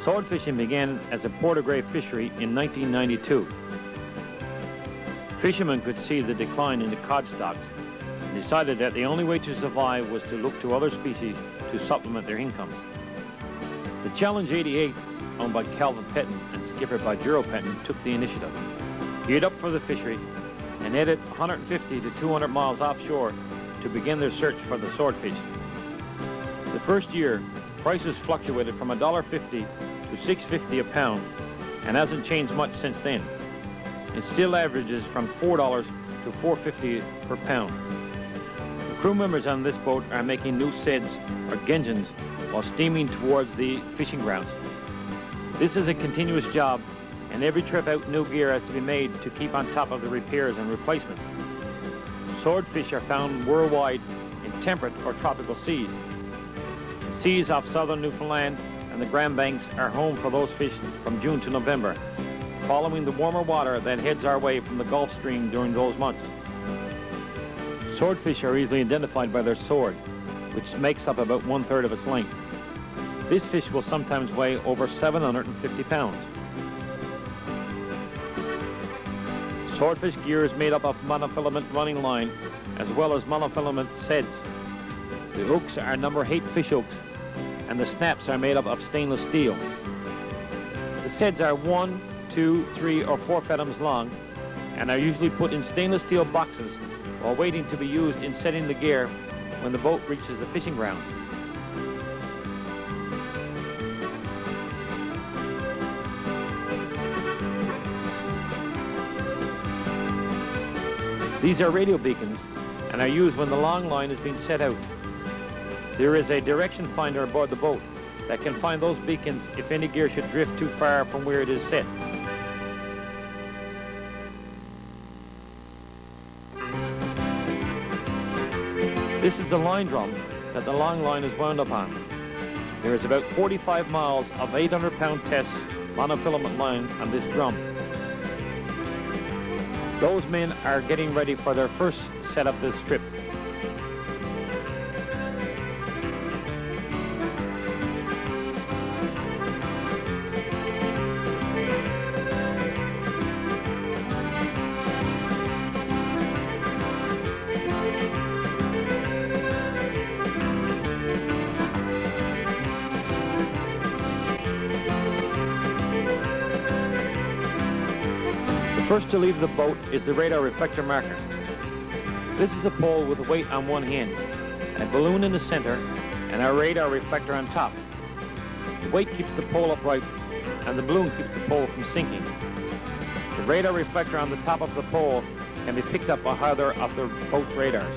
Sword fishing began as a Port of Grey fishery in 1992. Fishermen could see the decline in the cod stocks and decided that the only way to survive was to look to other species to supplement their incomes. The Challenge 88, owned by Calvin Petton and skippered by Jero Petton, took the initiative, geared up for the fishery, and headed 150 to 200 miles offshore to begin their search for the swordfish. The first year, prices fluctuated from $1.50 to $6.50 a pound and hasn't changed much since then. It still averages from $4 to $4.50 per pound. The crew members on this boat are making new seds or gengins while steaming towards the fishing grounds. This is a continuous job, and every trip out new gear has to be made to keep on top of the repairs and replacements. Swordfish are found worldwide in temperate or tropical seas. The seas off southern Newfoundland and the Grand Banks are home for those fish from June to November, following the warmer water that heads our way from the Gulf Stream during those months. Swordfish are easily identified by their sword, which makes up about 1/3 of its length. This fish will sometimes weigh over 750 pounds. Swordfish gear is made up of monofilament running line as well as monofilament seds. The hooks are number 8 fish hooks, and the snaps are made up of stainless steel. The seds are 1, 2, 3, or 4 fathoms long and are usually put in stainless steel boxes while waiting to be used in setting the gear when the boat reaches the fishing ground. These are radio beacons and are used when the long line is being set out. There is a direction finder aboard the boat that can find those beacons if any gear should drift too far from where it is set. This is the line drum that the long line is wound up on. There is about 45 miles of 800-pound test monofilament line on this drum. Those men are getting ready for their first set of this trip. First to leave the boat is the radar reflector marker. This is a pole with a weight on one hand, a balloon in the center, and a radar reflector on top. The weight keeps the pole upright, and the balloon keeps the pole from sinking. The radar reflector on the top of the pole can be picked up by either of the boat's radars.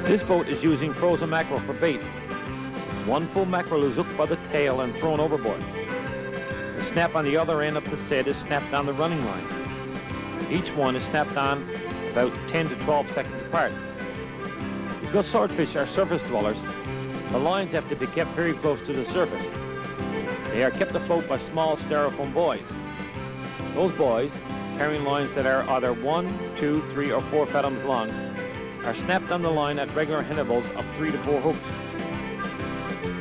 This boat is using frozen mackerel for bait. One full mackerel is hooked by the tail and thrown overboard. The snap on the other end of the set is snapped on the running line. Each one is snapped on about 10 to 12 seconds apart. Because swordfish are surface dwellers, the lines have to be kept very close to the surface. They are kept afloat by small styrofoam buoys. Those buoys, carrying lines that are either 1, 2, 3, or 4 fathoms long, are snapped on the line at regular intervals of 3 to 4 hooks.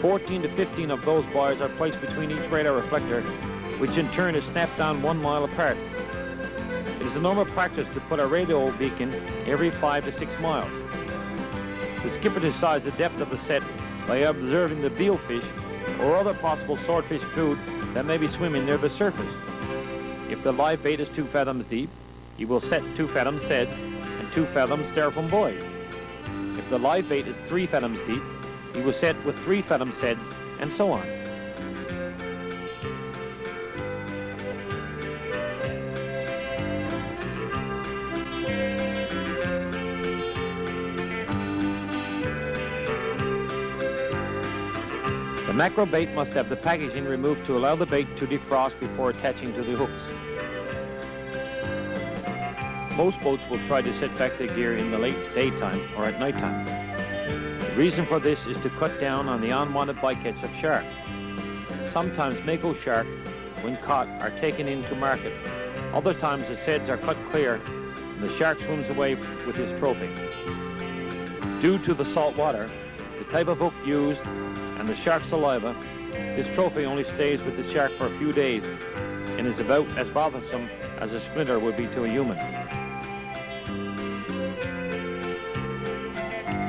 14 to 15 of those buoys are placed between each radar reflector, which in turn is snapped on 1 mile apart. It is a normal practice to put a radio beacon every 5 to 6 miles. The skipper decides the depth of the set by observing the beelfish or other possible swordfish food that may be swimming near the surface. If the live bait is 2 fathoms deep, he will set 2 fathom seds and 2 fathom styrofoam buoys. If the live bait is 3 fathoms deep, he will set with 3 fathom seds, and so on. The The mackerel bait must have the packaging removed to allow the bait to defrost before attaching to the hooks. Most boats will try to set back their gear in the late daytime or at nighttime. The reason for this is to cut down on the unwanted bycatch of shark. Sometimes mako shark, when caught, are taken into market. Other times the seds are cut clear and the shark swims away with his trophy. Due to the salt water, the type of hook used, and the shark's saliva, this trophy only stays with the shark for a few days and is about as bothersome as a splinter would be to a human.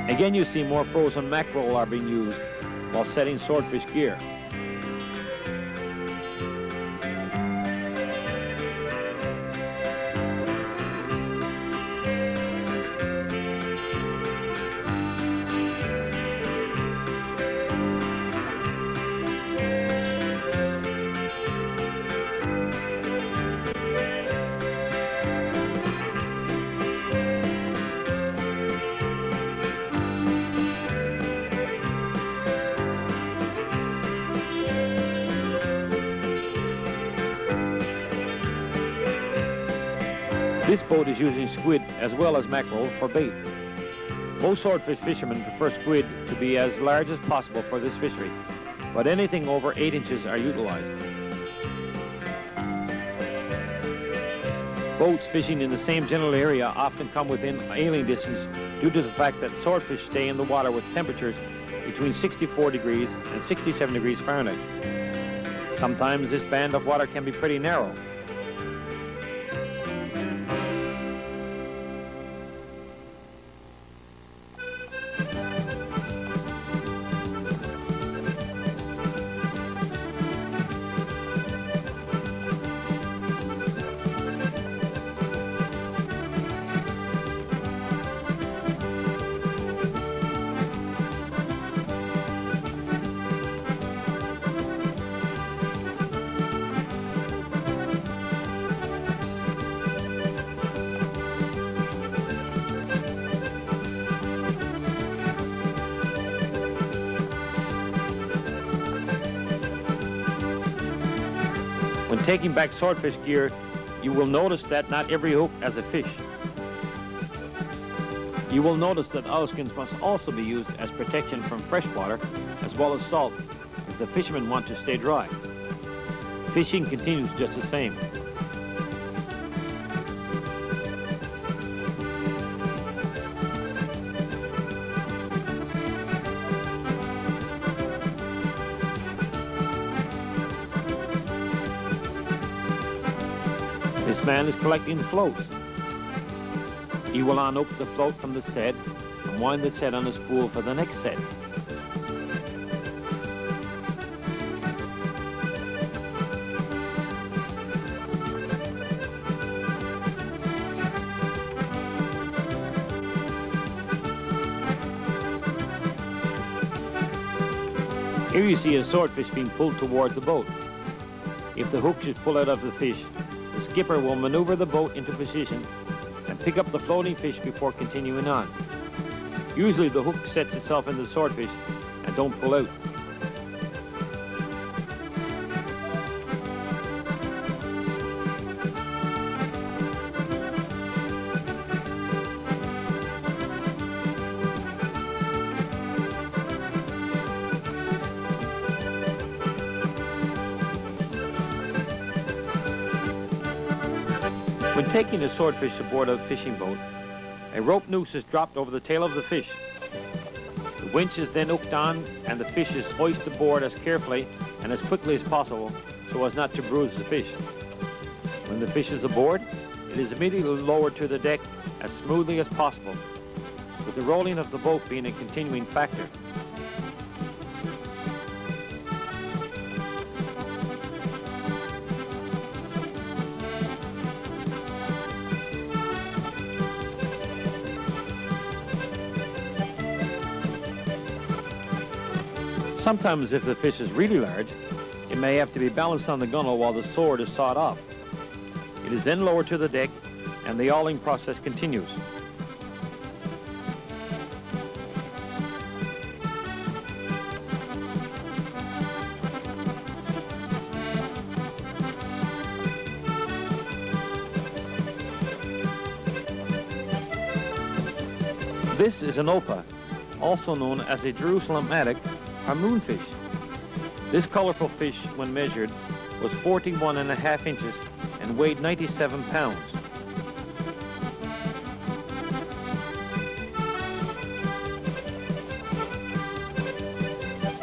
Again, you see more frozen mackerel are being used while setting swordfish gear. This boat is using squid as well as mackerel for bait. Most swordfish fishermen prefer squid to be as large as possible for this fishery, but anything over 8 inches are utilized. Boats fishing in the same general area often come within hailing distance due to the fact that swordfish stay in the water with temperatures between 64 degrees and 67 degrees Fahrenheit. Sometimes this band of water can be pretty narrow. When taking back swordfish gear, you will notice that not every hook has a fish. You will notice that owlskins must also be used as protection from fresh water as well as salt if the fishermen want to stay dry. Fishing continues just the same. This man is collecting floats. He will unhook the float from the set and wind the set on a spool for the next set. Here you see a swordfish being pulled towards the boat. If the hook should pull out of the fish, the skipper will maneuver the boat into position and pick up the floating fish before continuing on. Usually the hook sets itself into the swordfish and don't pull out. When taking a swordfish aboard a fishing boat, a rope noose is dropped over the tail of the fish. The winch is then hooked on and the fish is hoisted aboard as carefully and as quickly as possible so as not to bruise the fish. When the fish is aboard, it is immediately lowered to the deck as smoothly as possible, with the rolling of the boat being a continuing factor. Sometimes if the fish is really large, it may have to be balanced on the gunwale while the sword is sawed off. It is then lowered to the deck and the awling process continues. This is an opa, also known as a Jerusalem attic or moonfish. This colorful fish, when measured, was 41.5 inches and weighed 97 pounds.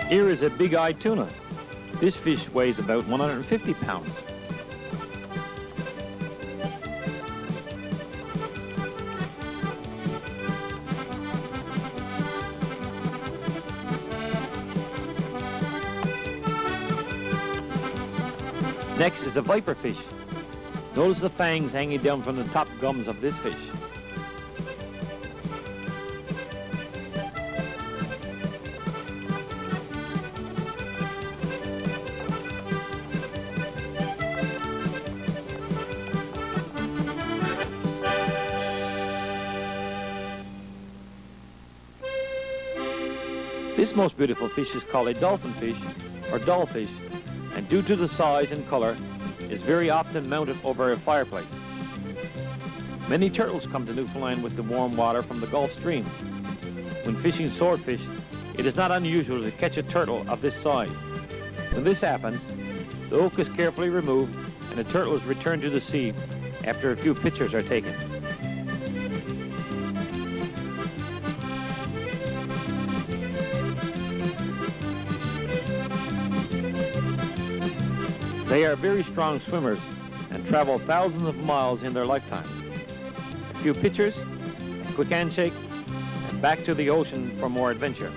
Here is a big-eyed tuna. This fish weighs about 150 pounds. Next is a viper fish. Notice the fangs hanging down from the top gums of this fish. This most beautiful fish is called a dolphin fish or dollfish, and due to the size and color, is very often mounted over a fireplace. Many turtles come to Newfoundland with the warm water from the Gulf Stream. When fishing swordfish, it is not unusual to catch a turtle of this size. When this happens, the hook is carefully removed and the turtle is returned to the sea after a few pictures are taken. They are very strong swimmers and travel thousands of miles in their lifetime. A few pictures, a quick handshake, and back to the ocean for more adventure.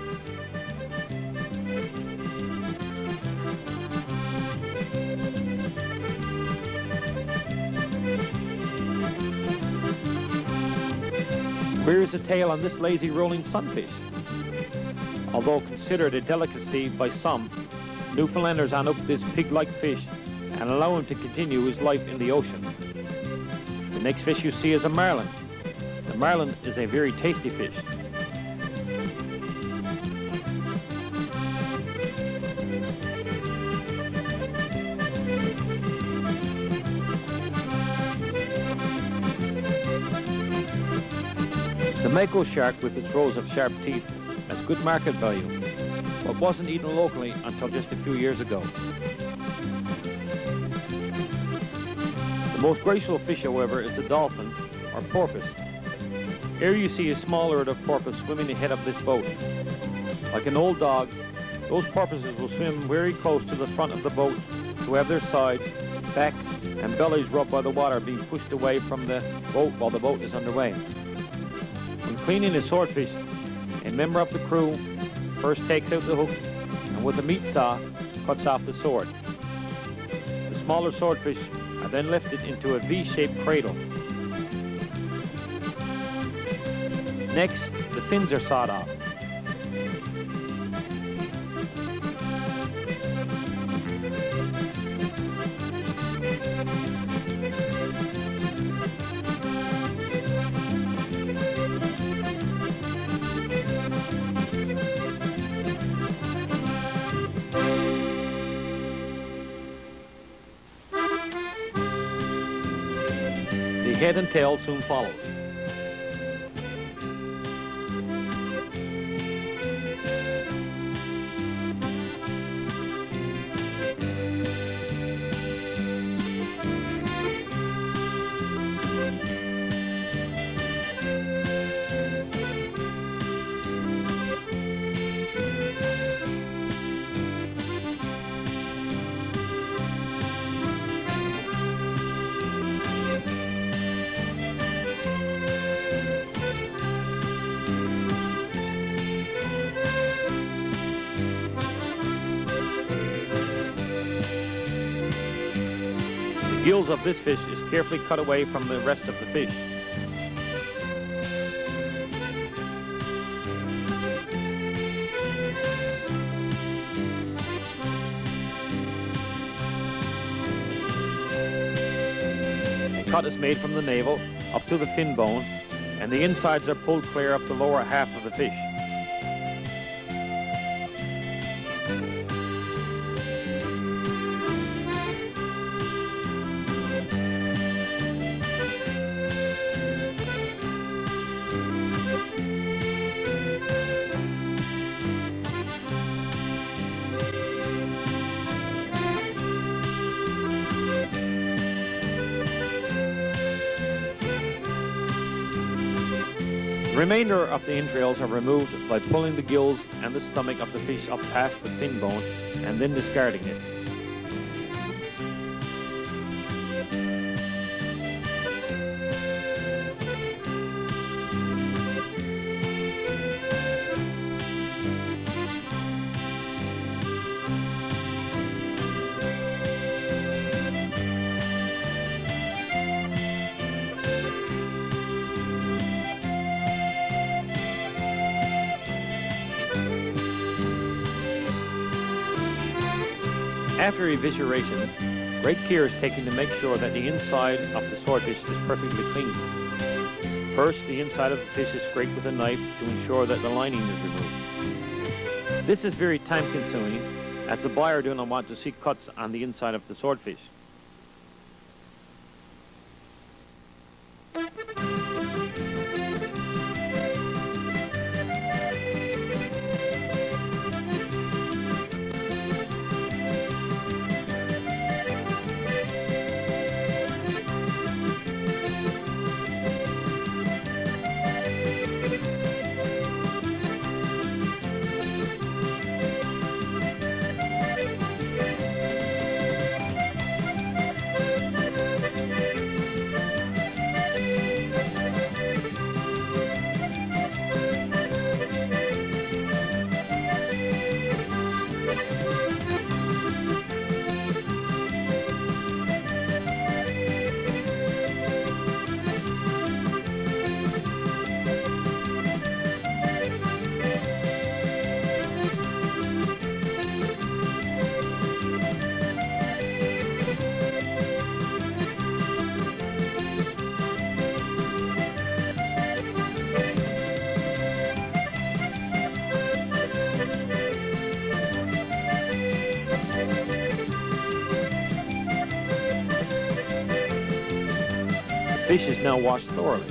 Where is the tail on this lazy rolling sunfish? Although considered a delicacy by some, Newfoundlanders hunt up this pig-like fish and allow him to continue his life in the ocean. The next fish you see is a marlin. The marlin is a very tasty fish. The mako shark with its rows of sharp teeth has good market value, but wasn't eaten locally until just a few years ago. The most graceful fish, however, is the dolphin, or porpoise. Here you see a small herd of porpoise swimming ahead of this boat. Like an old dog, those porpoises will swim very close to the front of the boat to have their sides, backs, and bellies rubbed by the water being pushed away from the boat while the boat is underway. When cleaning a swordfish, a member of the crew first takes out the hook and with a meat saw cuts off the sword. The smaller swordfish are then lifted into a V-shaped cradle. Next, the fins are sawed off. The head and tail soon follows. The gills of this fish is carefully cut away from the rest of the fish. A cut is made from the navel up to the fin bone, and the insides are pulled clear of the lower half of the fish. The remainder of the entrails are removed by pulling the gills and the stomach of the fish up past the fin bone and then discarding it. After evisceration, great care is taken to make sure that the inside of the swordfish is perfectly clean. First, the inside of the fish is scraped with a knife to ensure that the lining is removed. This is very time-consuming, as the buyer does not want to see cuts on the inside of the swordfish. The fish is now washed thoroughly.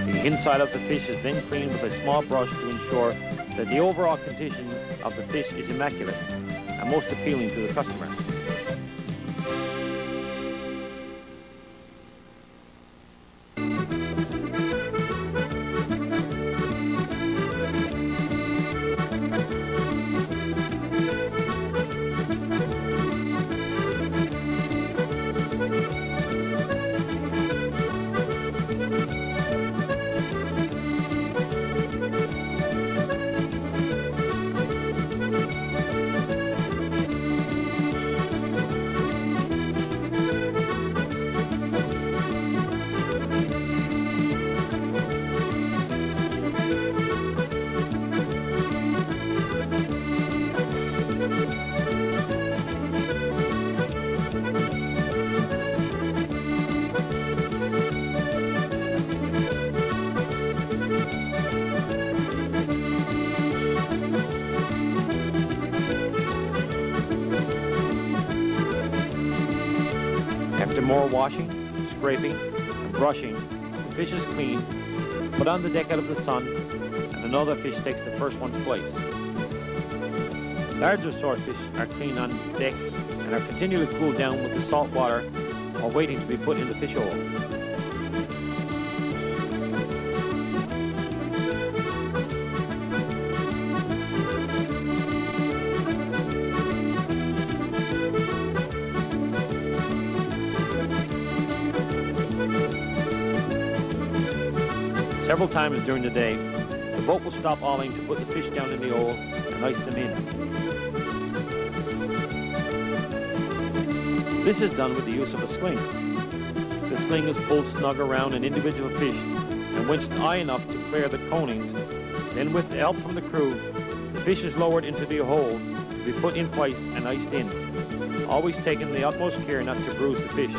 The inside of the fish is then cleaned with a small brush to ensure that the overall condition of the fish is immaculate and most appealing to the customer. After more washing, scraping, and brushing, the fish is cleaned, put on the deck out of the sun, and another fish takes the first one's place. Larger swordfish are cleaned on deck and are continually cooled down with the salt water while waiting to be put in the fish hole. Several times during the day, the boat will stop hauling to put the fish down in the hole and ice them in. This is done with the use of a sling. The sling is pulled snug around an individual fish and winched high enough to clear the conings. Then with the help from the crew, the fish is lowered into the hole to be put in place and iced in, always taking the utmost care not to bruise the fish.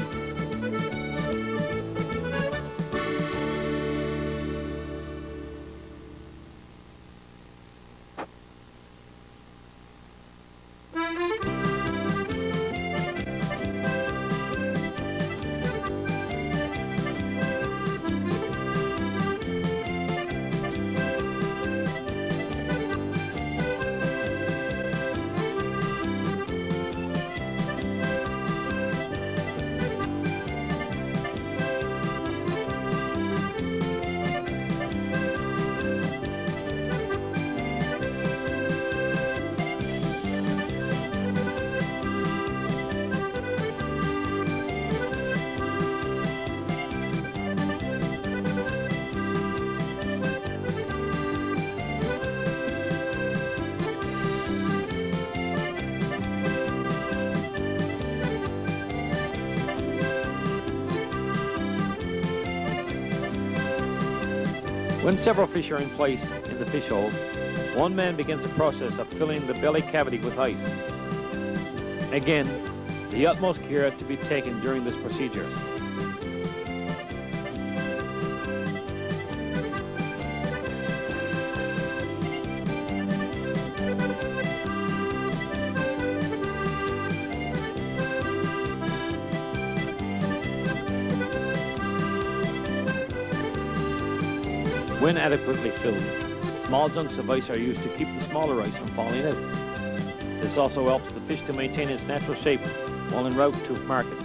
When several fish are in place in the fish hole, one man begins the process of filling the belly cavity with ice. Again, the utmost care is to be taken during this procedure. When adequately filled, small chunks of ice are used to keep the smaller ice from falling out. This also helps the fish to maintain its natural shape while en route to market.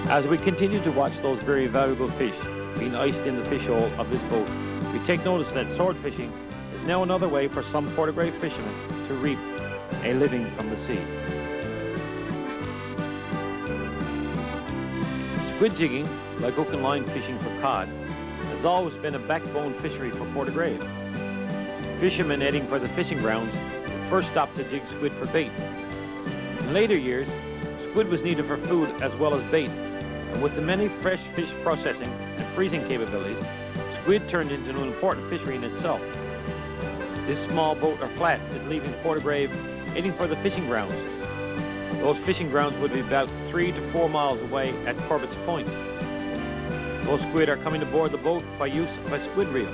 As we continue to watch those very valuable fish being iced in the fish hole of this boat, we take notice that sword fishing is now another way for some Portugray fishermen to reap a living from the sea. Squid jigging, like hook and line fishing for cod, has always been a backbone fishery for Portugray. Fishermen heading for the fishing grounds first stopped to jig squid for bait. In later years, squid was needed for food as well as bait, and with the many fresh fish processing and freezing capabilities, squid turned into an important fishery in itself. This small boat or flat is leaving Portugray heading for the fishing grounds. Those fishing grounds would be about 3 to 4 miles away at Corbett's Point. Those squid are coming aboard the boat by use of a squid reel.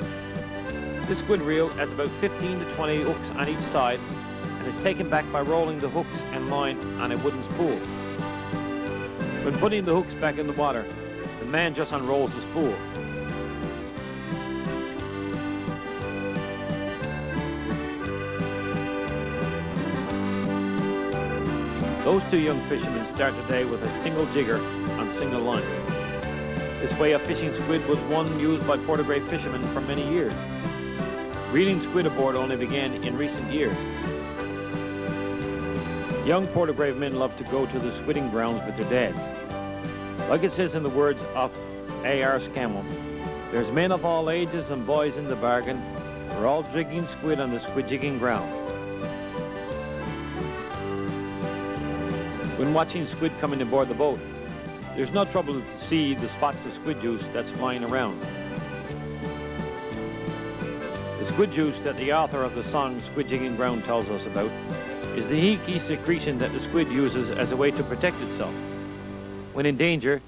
This squid reel has about 15 to 20 hooks on each side and is taken back by rolling the hooks and line on a wooden spool. When putting the hooks back in the water, the man just unrolls the spool. Those two young fishermen start the day with a single jigger on single line. This way of fishing squid was one used by Portugray fishermen for many years. Reeling squid aboard only began in recent years. Young Portugray men love to go to the squidding grounds with their dads. Like it says in the words of A.R. Scammell, there's men of all ages and boys in the bargain. We're all jigging squid on the squid jigging ground. When watching squid coming aboard the boat, there's no trouble to see the spots of squid juice that's flying around. The squid juice that the author of the song Squid Jigging Ground tells us about is the heaky secretion that the squid uses as a way to protect itself. When in danger,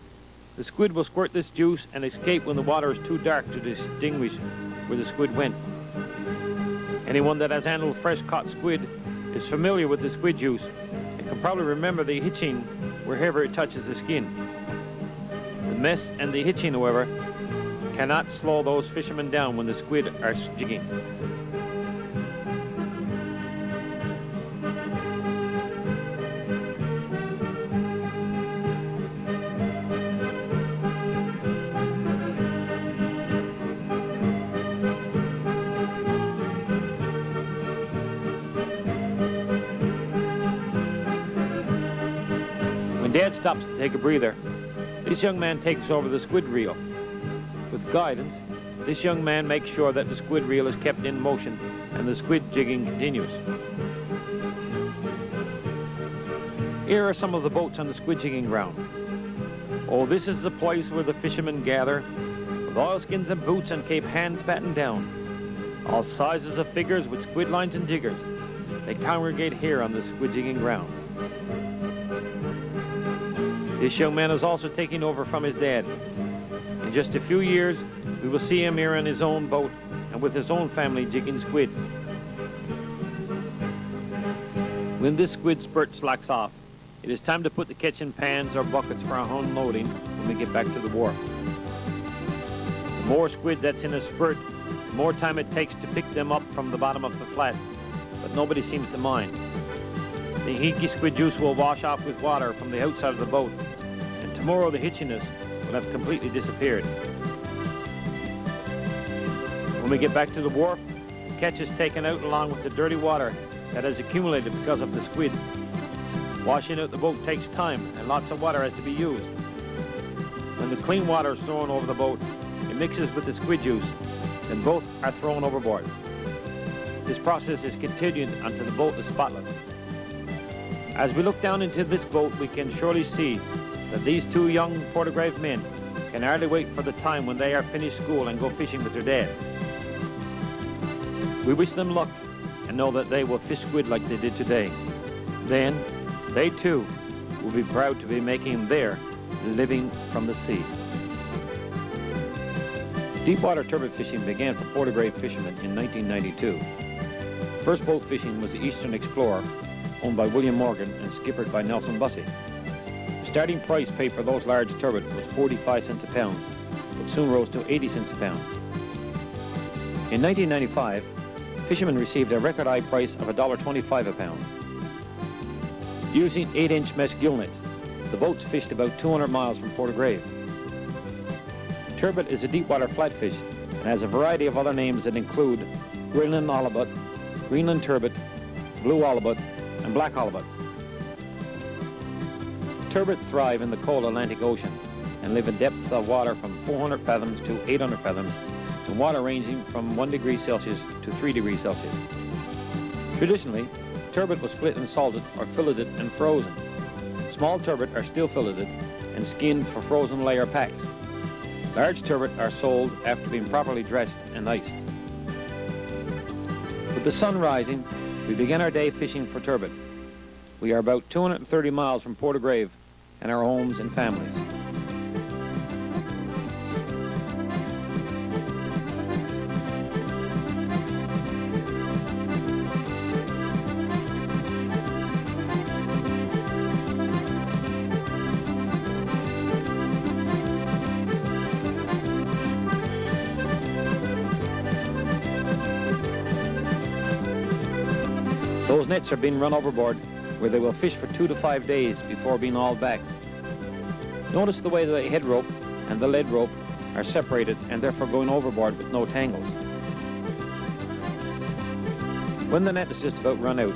the squid will squirt this juice and escape when the water is too dark to distinguish where the squid went. Anyone that has handled fresh caught squid is familiar with the squid juice and can probably remember the hitching wherever it touches the skin. The mess and the hitching, however, cannot slow those fishermen down when the squid are jigging. When Dad stops to take a breather, this young man takes over the squid reel. With guidance, this young man makes sure that the squid reel is kept in motion and the squid jigging continues. Here are some of the boats on the squid jigging ground. Oh, this is the place where the fishermen gather, with oilskins and boots and Cape hands battened down. All sizes of figures with squid lines and jiggers. They congregate here on the squid jigging ground. This young man is also taking over from his dad. In just a few years, we will see him here on his own boat and with his own family jigging squid. When this squid spurt slacks off, It is time to put the catch in pans or buckets for our unloading when we get back to the wharf. The more squid that's in a spurt, the more time it takes to pick them up from the bottom of the flat, but nobody seems to mind. The inky squid juice will wash off with water from the outside of the boat, and tomorrow the hitchiness will have completely disappeared. When we get back to the wharf, the catch is taken out along with the dirty water that has accumulated because of the squid. Washing out the boat takes time and lots of water has to be used. When the clean water is thrown over the boat, it mixes with the squid juice, then both are thrown overboard. This process is continued until the boat is spotless. As we look down into this boat, we can surely see that these two young Portagrave men can hardly wait for the time when they are finished school and go fishing with their dad. We wish them luck and know that they will fish squid like they did today. Then, they too will be proud to be making their living from the sea. Deepwater turbot fishing began for Portagrave fishermen in 1992. First boat fishing was the Eastern Explorer, owned by William Morgan and skippered by Nelson Bussey. The starting price paid for those large turbot was 45 cents a pound, but soon rose to 80 cents a pound. In 1995, fishermen received a record high price of $1.25 a pound. Using 8-inch mesh gill nets, the boats fished about 200 miles from Portagrave. Turbot is a deepwater flatfish and has a variety of other names that include Greenland halibut, Greenland turbot, blue halibut, and black halibut. Turbot thrive in the cold Atlantic Ocean and live in depths of water from 400 fathoms to 800 fathoms, and water ranging from 1 degree Celsius to 3 degrees Celsius. Traditionally, turbot was split and salted or filleted and frozen. Small turbot are still filleted and skinned for frozen layer packs. Large turbot are sold after being properly dressed and iced. With the sun rising, we begin our day fishing for turbot. We are about 230 miles from Portagrave and our homes and families. Those nets are being run overboard where they will fish for 2 to 5 days before being hauled back. Notice the way the head rope and the lead rope are separated and therefore going overboard with no tangles. When the net is just about run out,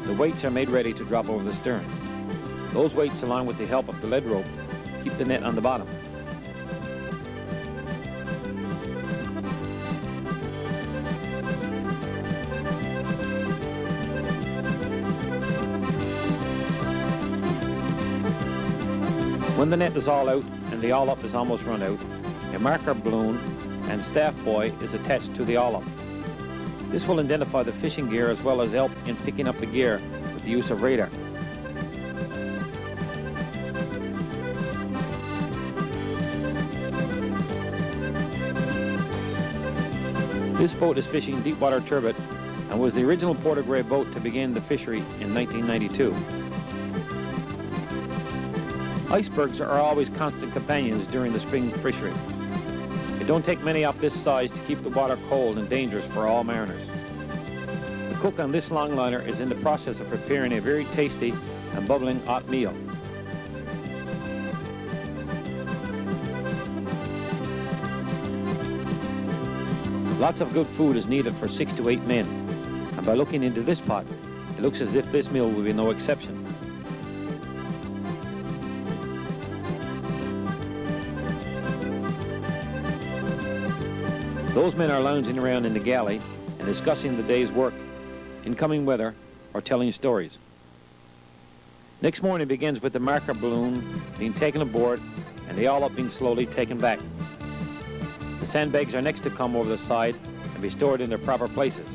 the weights are made ready to drop over the stern. Those weights, along with the help of the lead rope, keep the net on the bottom. When the net is all out and the all-up is almost run out, a marker balloon and staff buoy is attached to the all-up. This will identify the fishing gear as well as help in picking up the gear with the use of radar. This boat is fishing deepwater turbot and was the original Portagrave boat to begin the fishery in 1992. Icebergs are always constant companions during the spring fishery. It don't take many of this size to keep the water cold and dangerous for all mariners. The cook on this longliner is in the process of preparing a very tasty and bubbling hot meal. Lots of good food is needed for 6 to 8 men, and by looking into this pot, it looks as if this meal will be no exception. Those men are lounging around in the galley and discussing the day's work, incoming weather, or telling stories. Next morning begins with the marker balloon being taken aboard and the all-up being slowly taken back. The sandbags are next to come over the side and be stored in their proper places.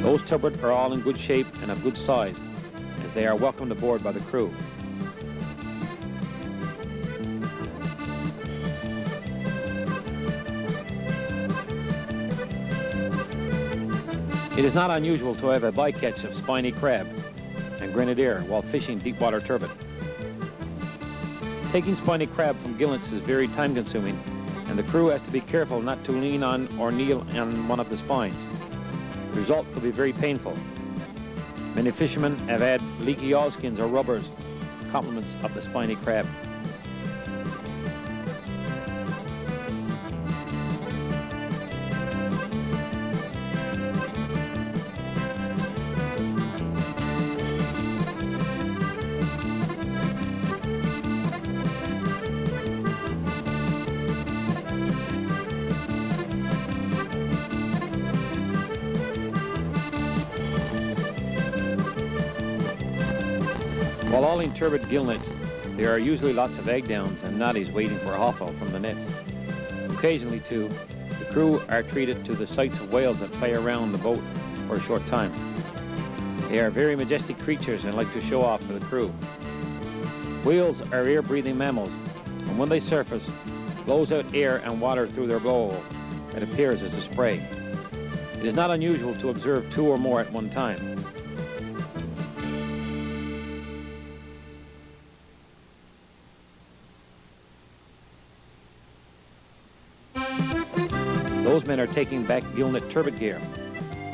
Those turbot are all in good shape and of good size, as they are welcomed aboard by the crew. It is not unusual to have a bycatch of spiny crab and grenadier while fishing deep-water turbot. Taking spiny crab from gillnets is very time-consuming, and the crew has to be careful not to lean on or kneel on one of the spines. The result could be very painful. Many fishermen have had leaky oilskins or rubbers, complements of the spiny crab. While hauling turbot gillnets, there are usually lots of egg downs and noddies waiting for a hawful from the nets. Occasionally, too, the crew are treated to the sights of whales that play around the boat for a short time. They are very majestic creatures and like to show off for the crew. Whales are air-breathing mammals, and when they surface, blows out air and water through their blowhole that appears as a spray. It is not unusual to observe two or more at one time. Those men are taking back gillnet turbot gear.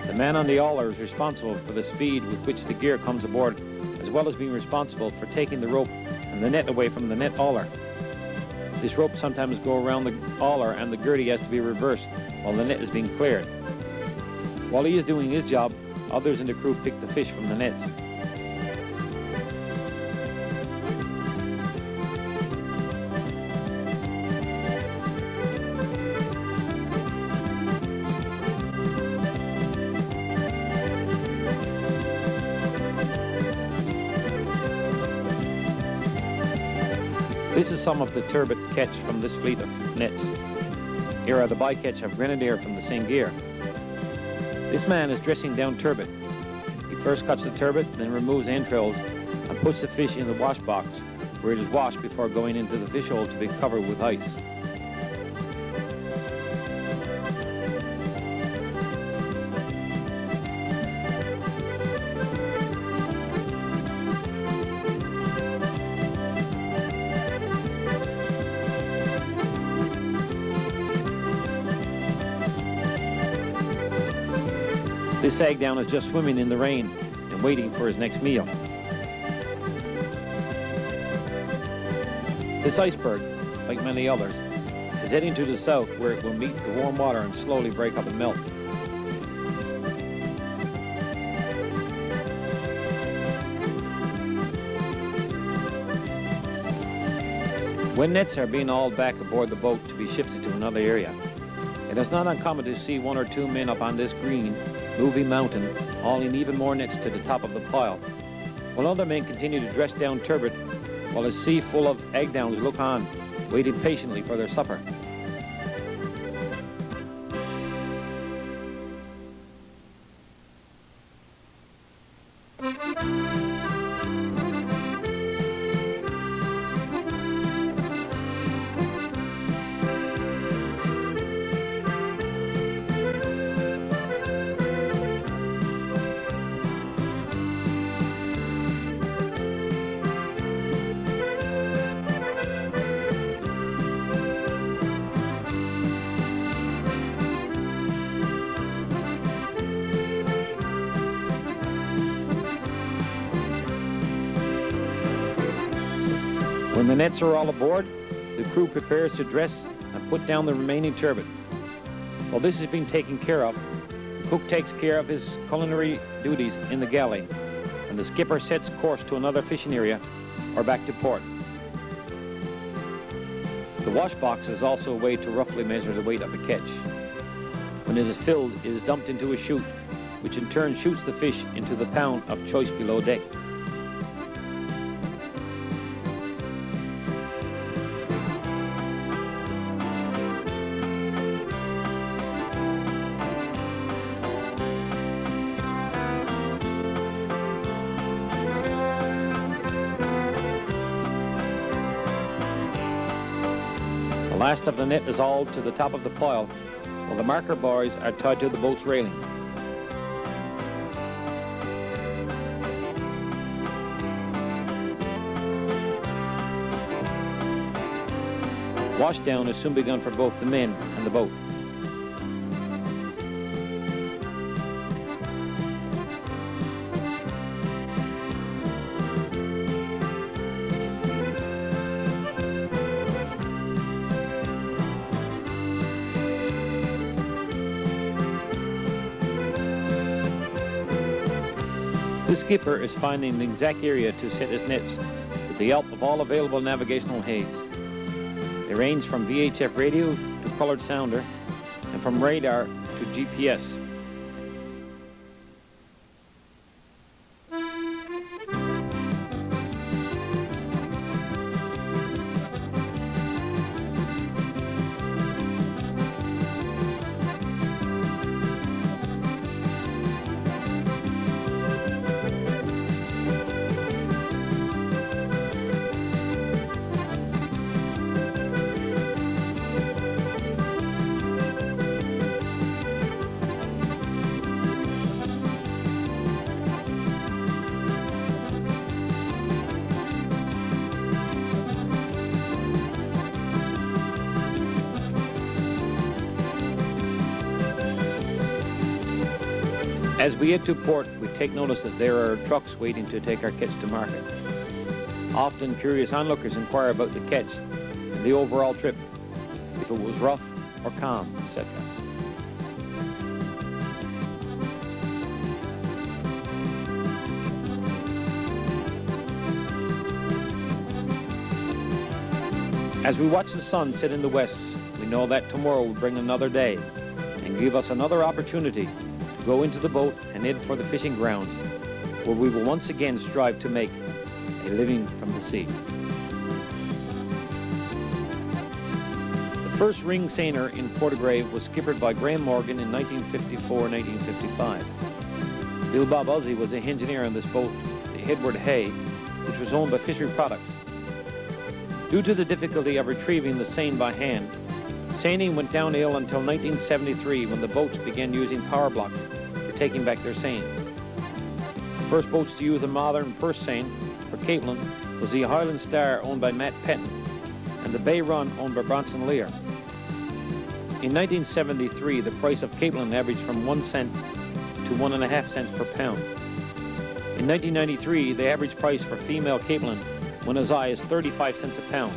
The man on the hauler is responsible for the speed with which the gear comes aboard, as well as being responsible for taking the rope and the net away from the net hauler. This rope sometimes goes around the hauler and the gurdy has to be reversed while the net is being cleared. While he is doing his job, others in the crew pick the fish from the nets. This is some of the turbot catch from this fleet of nets. Here are the bycatch of grenadier from the same gear. This man is dressing down turbot. He first cuts the turbot, then removes entrails and puts the fish in the wash box, where it is washed before going into the fish hole to be covered with ice. This sag down is just swimming in the rain and waiting for his next meal. This iceberg, like many others, is heading to the south where it will meet the warm water and slowly break up and melt. When nets are being hauled back aboard the boat to be shifted to another area, it is not uncommon to see one or two men up on this green, moving mountain, hauling even more nets to the top of the pile, while other men continue to dress down turbot, while a sea full of egg downs look on, waiting patiently for their supper. When the nets are all aboard, the crew prepares to dress and put down the remaining turbot. While this is being taken care of, the cook takes care of his culinary duties in the galley, and the skipper sets course to another fishing area or back to port. The wash box is also a way to roughly measure the weight of a catch. When it is filled, it is dumped into a chute, which in turn shoots the fish into the pound of choice below deck. last of the net is hauled to the top of the pile, while the marker buoys are tied to the boat's railing. Washdown is soon begun for both the men and the boat. The skipper is finding the exact area to set his nets with the help of all available navigational aids. They range from VHF radio to colored sounder and from radar to GPS. As we head to port, we take notice that there are trucks waiting to take our catch to market. Often curious onlookers inquire about the catch and the overall trip, if it was rough or calm, etc. As we watch the sun set in the west, we know that tomorrow will bring another day and give us another opportunity to go into the boat and head for the fishing grounds, where we will once again strive to make a living from the sea. The first ring seiner in Portagrave was skippered by Graham Morgan in 1954-1955. Bill Bob Ozzie was the engineer on this boat, the Edward Hay, which was owned by Fishery Products. Due to the difficulty of retrieving the seine by hand, seining went downhill until 1973, when the boats began using power blocks for taking back their seines. The first boats to use a modern purse seine for Caitlin was the Highland Star, owned by Matt Petton, and the Bay Run, owned by Bronson Lear. In 1973, the price of Caitlin averaged from 1 cent to 1.5 cents per pound. In 1993, the average price for female Caitlin went as high as 35 cents a pound.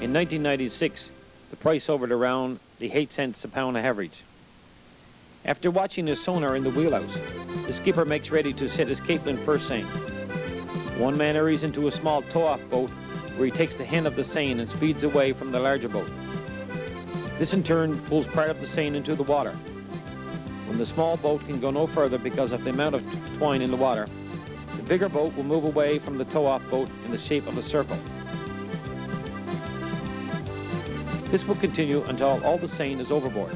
In 1996, the price hovered around the 8 cents a pound average. After watching his sonar in the wheelhouse, the skipper makes ready to set his Caitlin purse seine. One man hurries into a small tow-off boat where he takes the hen of the seine and speeds away from the larger boat. This in turn pulls part of the seine into the water. When the small boat can go no further because of the amount of twine in the water, the bigger boat will move away from the tow-off boat in the shape of a circle. This will continue until all the seine is overboard.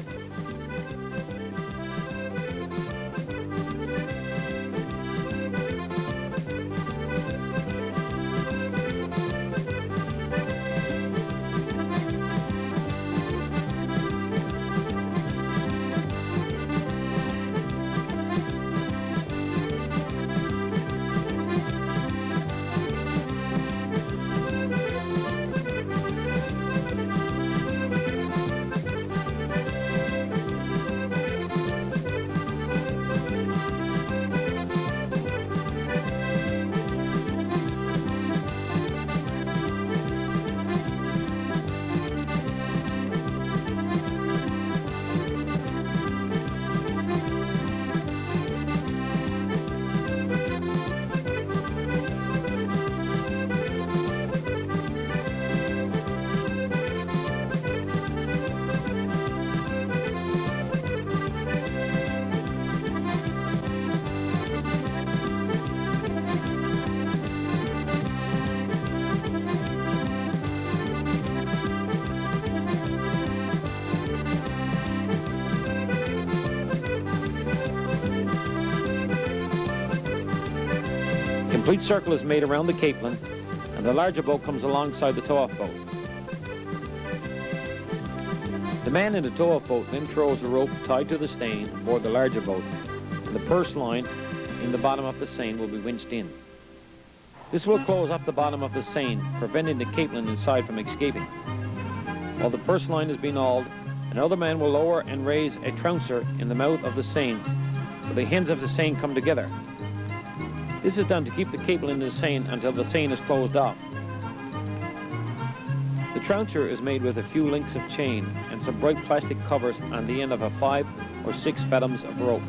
A complete circle is made around the Caitlin, and the larger boat comes alongside the tow-off boat. The man in the tow-off boat then throws the rope tied to the seine aboard the larger boat, and the purse line in the bottom of the seine will be winched in. This will close off the bottom of the seine, preventing the capelin inside from escaping. While the purse line is being hauled, another man will lower and raise a trouncer in the mouth of the seine, where the ends of the seine come together. This is done to keep the capelin in the seine until the seine is closed off. The trouncer is made with a few links of chain and some bright plastic covers on the end of a 5 or 6 fathoms of rope.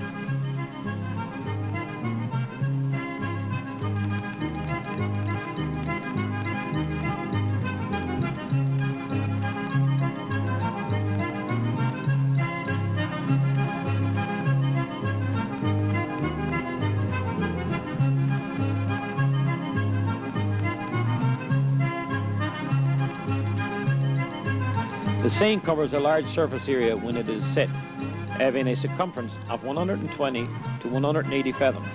The seine covers a large surface area when it is set, having a circumference of 120 to 180 fathoms.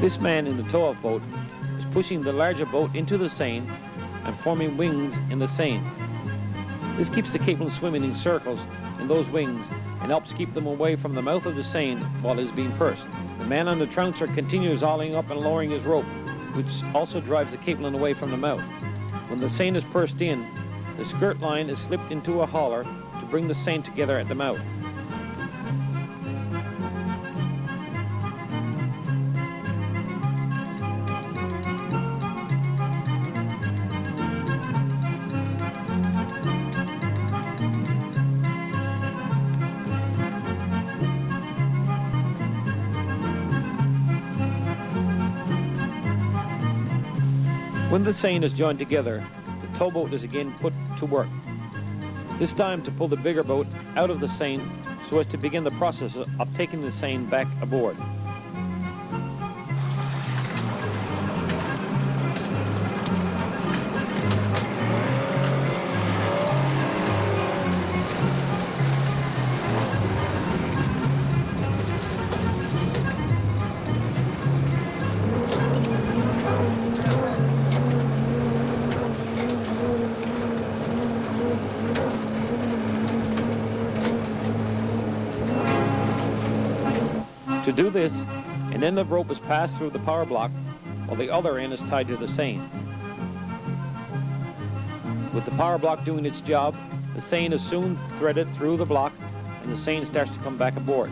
This man in the tow-off boat is pushing the larger boat into the seine and forming wings in the seine. This keeps the capelin swimming in circles in those wings and helps keep them away from the mouth of the seine while it is being pursed. The man on the trouncer continues hauling up and lowering his rope, which also drives the capelin away from the mouth. When the seine is pursed in, the skirt line is slipped into a hauler to bring the seine together at the mouth. When the seine is joined together, the towboat is again put to work, this time to pull the bigger boat out of the seine so as to begin the process of taking the seine back aboard. To do this, an end of rope is passed through the power block while the other end is tied to the seine. With the power block doing its job, the seine is soon threaded through the block and the seine starts to come back aboard.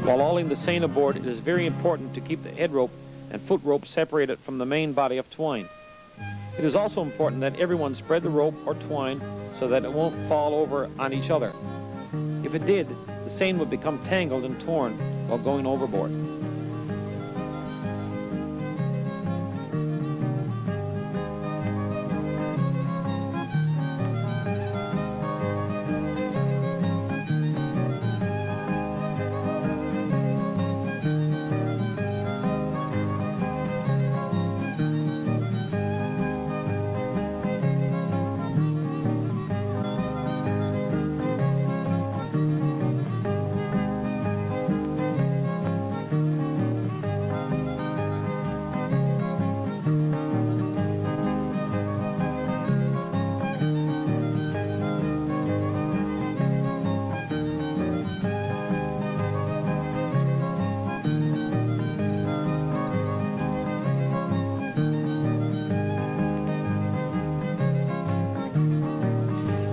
While hauling the seine aboard, it is very important to keep the head rope and foot rope separated from the main body of twine. It is also important that everyone spread the rope or twine so that it won't fall over on each other. If it did, the seine would become tangled and torn while going overboard.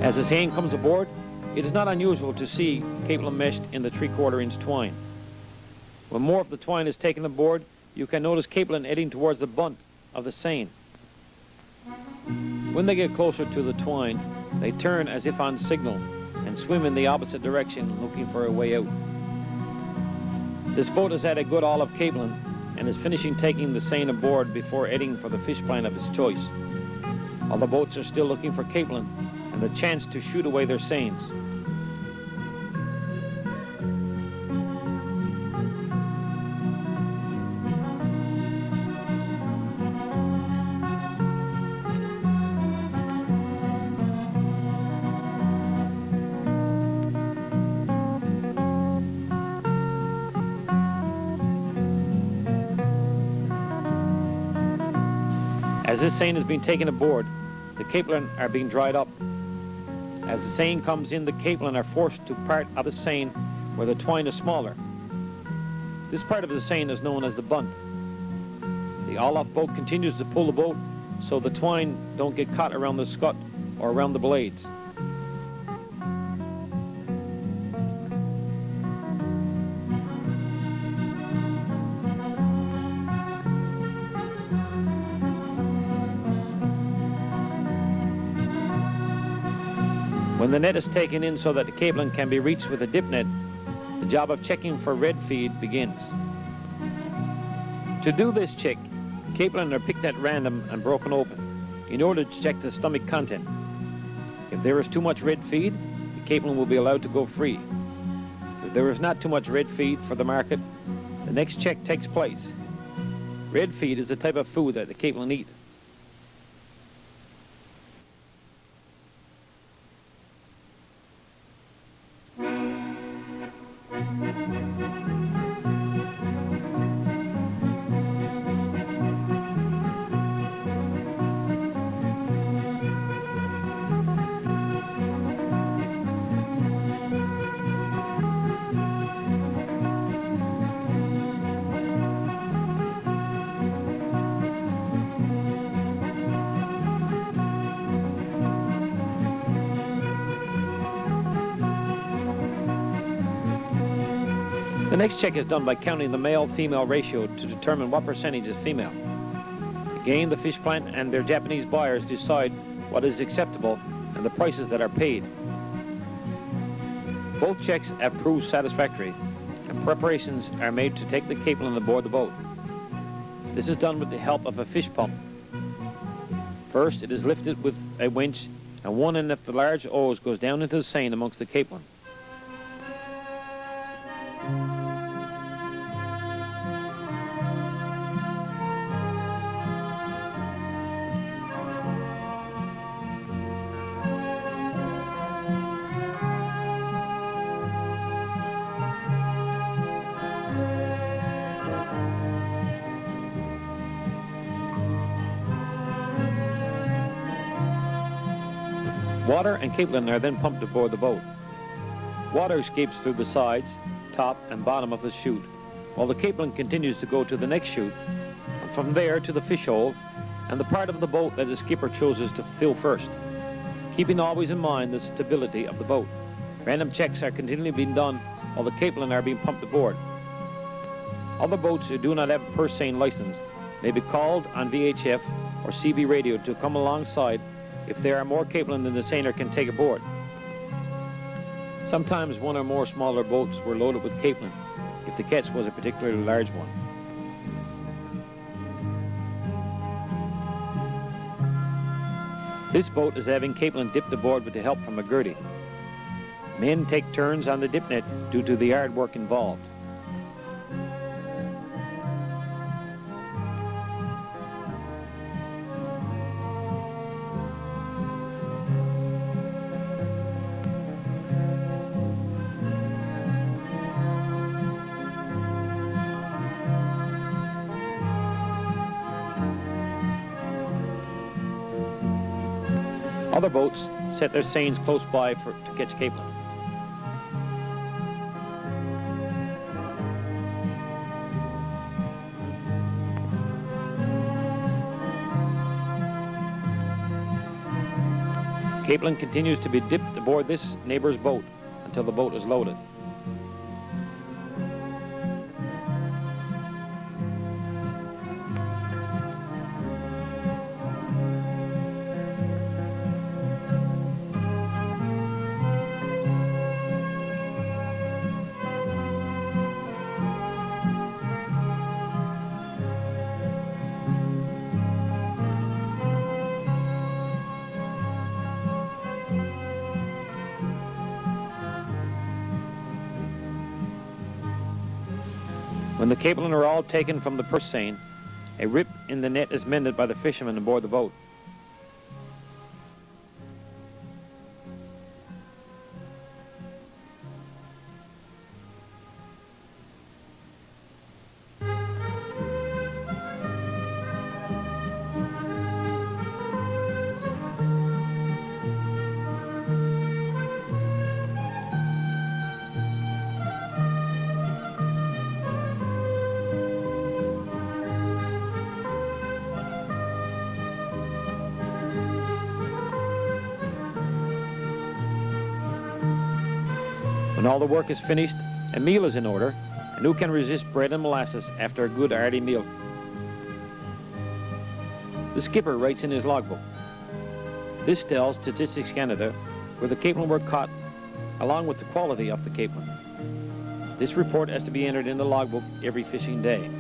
As the seine comes aboard, it is not unusual to see capelin meshed in the 3/4 inch twine. When more of the twine is taken aboard, you can notice capelin heading towards the bunt of the seine. When they get closer to the twine, they turn as if on signal and swim in the opposite direction, looking for a way out. This boat has had a good haul of capelin and is finishing taking the seine aboard before heading for the fish plant of its choice. Other boats are still looking for capelin and the chance to shoot away their seines. As this seine is being taken aboard, the capelin are being dried up. As the seine comes in, the capelin are forced to part of the seine where the twine is smaller. This part of the seine is known as the bunt. The all-off boat continues to pull the boat so the twine don't get caught around the scut or around the blades. When the net is taken in so that the capelin can be reached with a dip net, the job of checking for red feed begins. To do this check, capelin are picked at random and broken open in order to check the stomach content. If there is too much red feed, the capelin will be allowed to go free. If there is not too much red feed for the market, the next check takes place. Red feed is a type of food that the capelin eat. The next check is done by counting the male-female ratio to determine what percentage is female. Again, the fish plant and their Japanese buyers decide what is acceptable and the prices that are paid. Both checks have proved satisfactory, and preparations are made to take the capelin aboard the boat. This is done with the help of a fish pump. First, it is lifted with a winch, and one end of the large hose goes down into the seine amongst the capelin. Water and capelin are then pumped aboard the boat. Water escapes through the sides, top, and bottom of the chute, while the capelin continues to go to the next chute, and from there to the fish hole, and the part of the boat that the skipper chooses to fill first, keeping always in mind the stability of the boat. Random checks are continually being done while the capelin are being pumped aboard. Other boats who do not have a purse seine license may be called on VHF or CB radio to come alongside if there are more capelin than the seiner can take aboard. Sometimes one or more smaller boats were loaded with capelin if the catch was a particularly large one. This boat is having capelin dipped aboard with the help from a gurdy. Men take turns on the dip net due to the hard work involved. Other boats set their seines close by to catch capelin. Capelin continues to be dipped aboard this neighbor's boat until the boat is loaded. When the capelin are all taken from the purse seine, a rip in the net is mended by the fishermen aboard the boat. When all the work is finished, a meal is in order, and who can resist bread and molasses after a good hearty meal? The skipper writes in his logbook, "This tells Statistics Canada where the capelin were caught, along with the quality of the capelin. This report has to be entered in the logbook every fishing day."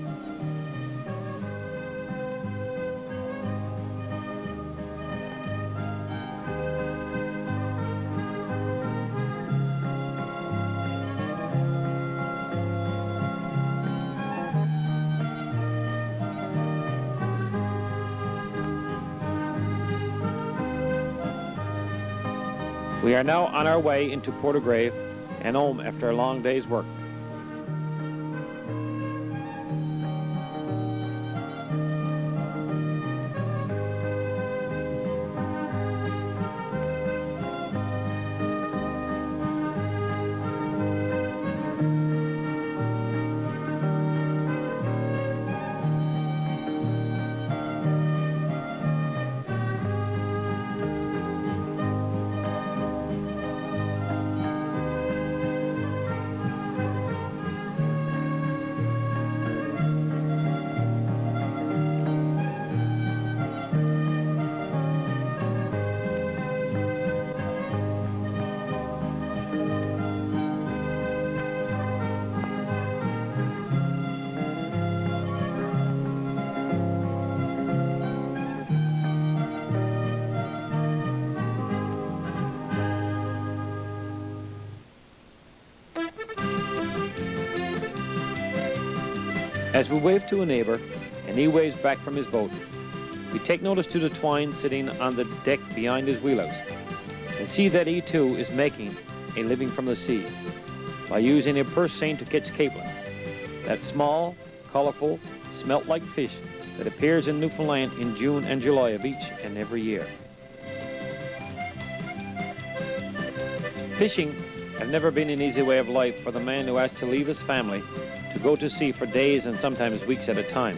We are now on our way into Portagrave and home after a long day's work. As we wave to a neighbor, and he waves back from his boat, we take notice to the twine sitting on the deck behind his wheelhouse, and see that he too is making a living from the sea by using a purse seine to catch capelin, that small, colorful, smelt-like fish that appears in Newfoundland in June and July of each and every year. Fishing has never been an easy way of life for the man who has to leave his family to go to sea for days and sometimes weeks at a time.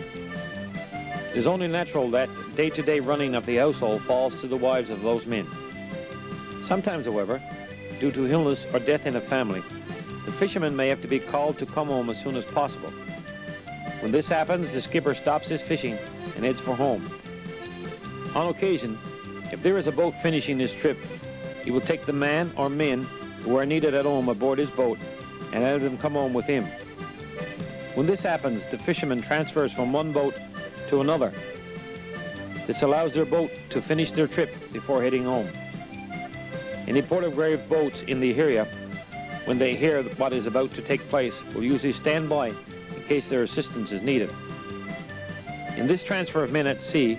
It is only natural that day-to-day running of the household falls to the wives of those men. Sometimes, however, due to illness or death in a family, the fisherman may have to be called to come home as soon as possible. When this happens, the skipper stops his fishing and heads for home. On occasion, if there is a boat finishing his trip, he will take the man or men who are needed at home aboard his boat and have them come home with him. When this happens, the fisherman transfers from one boat to another. This allows their boat to finish their trip before heading home. Any Portagrave boats in the area, when they hear what is about to take place, will usually stand by in case their assistance is needed. In this transfer of men at sea,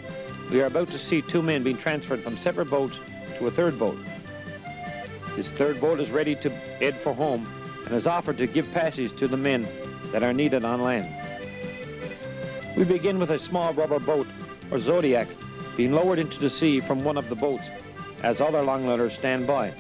we are about to see two men being transferred from separate boats to a third boat. This third boat is ready to head for home and has offered to give passage to the men that are needed on land. We begin with a small rubber boat, or Zodiac, being lowered into the sea from one of the boats as other longliners stand by.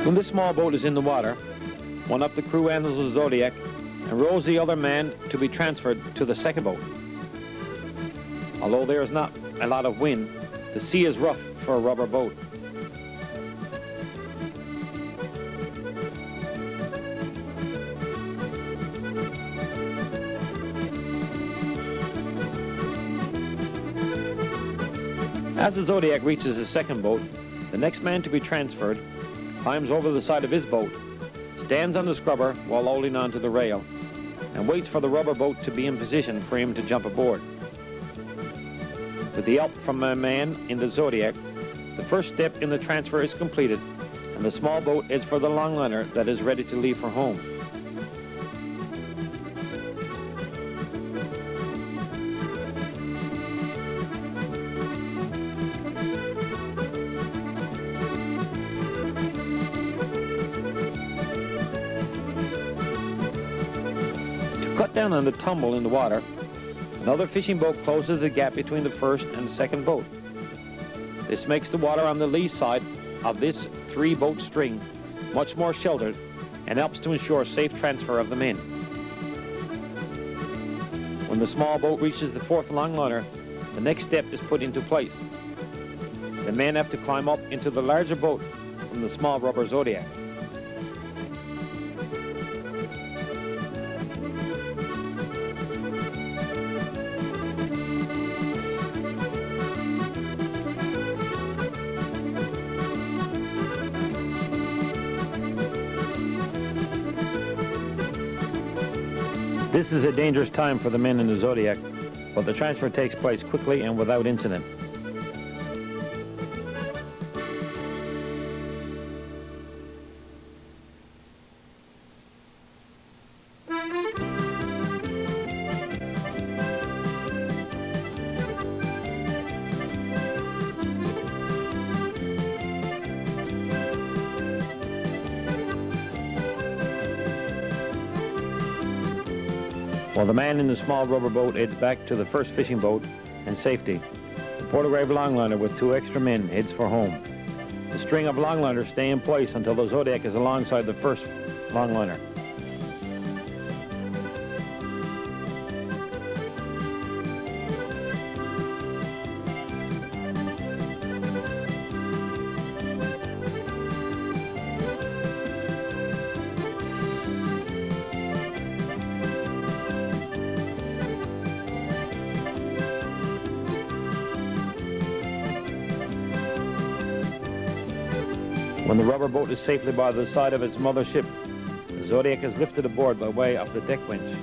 When this small boat is in the water, one of the crew handles the Zodiac and rows the other man to be transferred to the second boat. Although there is not a lot of wind, the sea is rough for a rubber boat. As the Zodiac reaches the second boat, the next man to be transferred climbs over the side of his boat, stands on the scrubber while holding onto the rail, and waits for the rubber boat to be in position for him to jump aboard. With the help from a man in the Zodiac, the first step in the transfer is completed, and the small boat is for the longliner that is ready to leave for home. Cut down on the tumble in the water, another fishing boat closes the gap between the first and the second boat. This makes the water on the lee side of this three-boat string much more sheltered and helps to ensure safe transfer of the men. When the small boat reaches the fourth longliner, the next step is put into place. The men have to climb up into the larger boat from the small rubber Zodiac. This is a dangerous time for the men in the Zodiac, but the transfer takes place quickly and without incident. While the man in the small rubber boat heads back to the first fishing boat in safety, the Portograve longliner with two extra men heads for home. The string of longliners stay in place until the Zodiac is alongside the first longliner. When the rubber boat is safely by the side of its mother ship, the Zodiac is lifted aboard by way of the deck winch.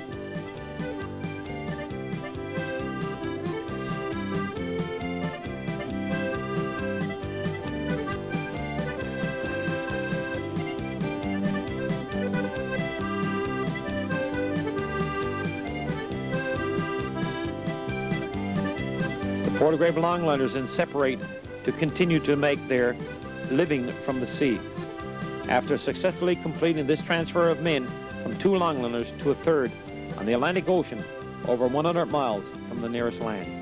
The Portograve longliners then separate to continue to make their living from the sea. After successfully completing this transfer of men from two longliners to a third on the Atlantic Ocean over 100 miles from the nearest land.